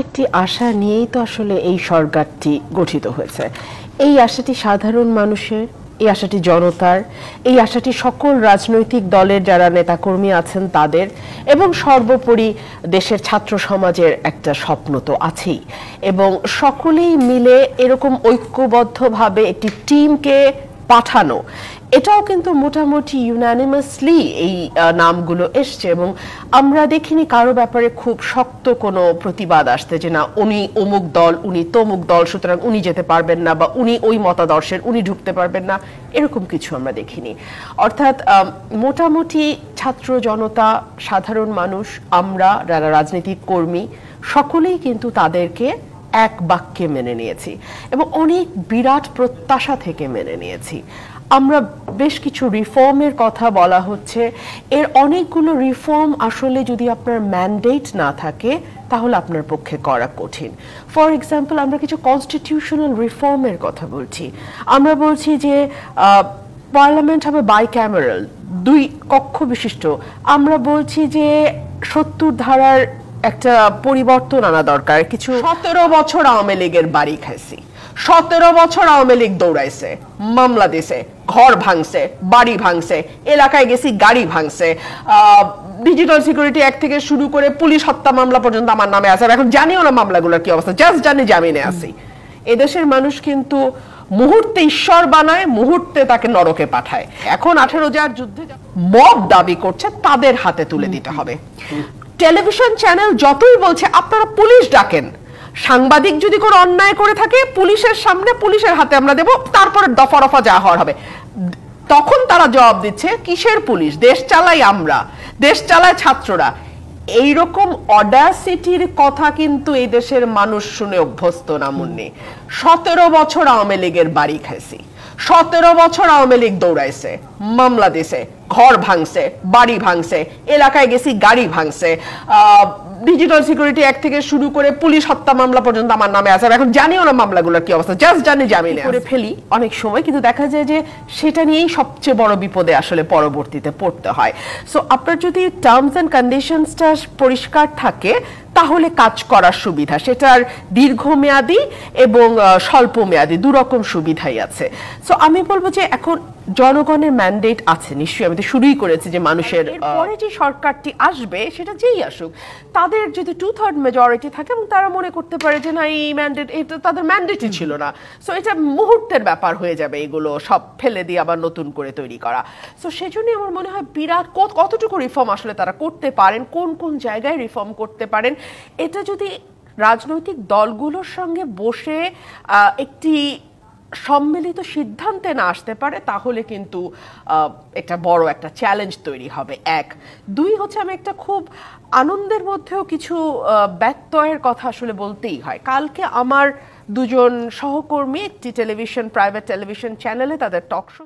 একটি আশা নিয়েই তো আসলে এই সরকারটি গঠিত হয়েছে। এই আশাটি সাধারণ মানুষের, এই আশাটি জনতার, এই আশাটি সকল রাজনৈতিক দলের যারা নেতাকর্মী আছেন তাদের, এবং সর্বোপরি দেশের ছাত্র সমাজের একটা স্বপ্ন তো আছেই। এবং সকলেই মিলে এরকম ঐক্যবদ্ধভাবে একটি টিমকে পাঠানো, এটাও কিন্তু মোটামুটি ইউনানিমাসলি এই নামগুলো এসছে। এবং আমরা দেখিনি কারো ব্যাপারে খুব শক্ত কোনো প্রতিবাদ আসতে যে না উনি অমুক দল, উনি তমুক দল, সুতরাং উনি যেতে পারবেন না, বা উনি ওই মতাদর্শের, উনি ঢুকতে পারবেন না, এরকম কিছু আমরা দেখিনি। অর্থাৎ মোটামুটি ছাত্র জনতা, সাধারণ মানুষ, আমরা যারা রাজনৈতিক কর্মী সকলেই কিন্তু তাদেরকে এক বাক্যে মেনে নিয়েছি এবং অনেক বিরাট প্রত্যাশা থেকে মেনে নিয়েছি। আমরা বেশ কিছু রিফর্মের কথা বলা হচ্ছে, এর অনেকগুলো রিফর্ম আসলে যদি আপনার ম্যান্ডেট না থাকে তাহলে আপনার পক্ষে করা কঠিন। ফর এক্সাম্পল, আমরা কিছু কনস্টিটিউশনাল রিফর্মের কথা বলছি। আমরা বলছি যে পার্লামেন্ট হবে বাইক্যামেরাল, 2 কক্ষ বিশিষ্ট। আমরা বলছি যে 70 ধারার একটা পরিবর্তন আনা দরকার। কিছু 17 বছর আওয়ামী লীগের বাড়ি খাইছি, 17 বছর আওয়ামী লীগ দৌড়াইছে, মামলা দিছে, ঘর ভাঙছে, বাড়ি ভাঙছে, এলাকায় গেছি গাড়ি ভাঙছে, ডিজিটাল সিকিউরিটি অ্যাক্ট থেকে শুরু করে পুলিশ হত্যা মামলা পর্যন্ত আমার নামে আছে। এখন জানিও না মামলাগুলোর কি অবস্থা, জাস্ট জানি জামিনে আছি। এদেশের মানুষ কিন্তু মুহূর্তে ঈশ্বর বানায়, মুহূর্তে তাকে নরকে পাঠায়। এখন 18,000 যুদ্ধে মব দাবি করছে, তাদের হাতে তুলে দিতে হবে। টেলিভিশন চ্যানেল যতই বলছে আপনারা পুলিশ ডাকেন, সাংবাদিক যদি কোনো অন্যায় করে থাকে পুলিশের সামনে, পুলিশের হাতে আমরা দেব, তারপরে দফা রফা যা হওয়ার হবে। তখন তারা জবাব দিচ্ছে কিসের পুলিশ, দেশ চালাই আমরা, দেশ চালায় ছাত্ররা। এইরকম অডাসিটির কথা কিন্তু এই দেশের মানুষ শুনে অভ্যস্ত না। মুন্নি, 17 বছর আওয়ামী লীগের বাড়ি খাইছি, 17 বছর আওয়ামী লীগ দৌড়াইছে, মামলা দিছে, ঘর ভাঙছে, বাড়ি ভাঙছে, এলাকায় গেছি গাড়ি ভাঙছে, ডিজিটাল সিকিউরিটি অ্যাক্ট থেকে শুরু করে পুলিশ হত্যা মামলা পর্যন্ত আমার নামে আছে। এখন জানিও না মামলাগুলোর কি অবস্থা, জাস্ট জানি জামিনে করে ফেলি অনেক সময়, কিন্তু দেখা যায় যে সেটা নিয়েই সবচেয়ে বড় বিপদে আসলে পরবর্তীতে পড়তে হয়। সো আপনার যদি টার্মস অ্যান্ড কন্ডিশনসটা পরিষ্কার থাকে তাহলে কাজ করার সুবিধা, সেটার দীর্ঘমেয়াদী এবং স্বল্প মেয়াদী দুরকম সুবিধাই আছে। সো আমি বলবো যে এখন জনগণের ম্যান্ডেট আছে নিশ্চয়ই, আমি তো শুরুই করেছি যে মানুষের পরে যে সরকারটি আসবে সেটা যেই আসুক, তাদের যদি 2/3 মেজরিটি থাকে এবং তারা মনে করতে পারে যে না এই ম্যান্ডেট, এটা তাদের ম্যান্ডেটই ছিল না, সো এটা মুহূর্তের ব্যাপার হয়ে যাবে এগুলো সব ফেলে দিয়ে আবার নতুন করে তৈরি করা। সো সেজন্যই আমার মনে হয় বিরাট কতটুকু রিফর্ম আসলে তারা করতে পারেন, কোন কোন জায়গায় রিফর্ম করতে পারেন, এটা যদি রাজনৈতিক দলগুলোর সঙ্গে বসে একটি সম্মিলিত সিদ্ধান্তে না আসতে পারে তাহলে কিন্তু একটা বড় একটা চ্যালেঞ্জ তৈরি হবে। 1, 2 হচ্ছে আমি একটা খুব আনন্দের মধ্যেও কিছু ব্যত্যয়ের কথা আসলে বলতেই হয়। কালকে আমার 2জন সহকর্মী একটি প্রাইভেট টেলিভিশন চ্যানেলে তাদের টক শো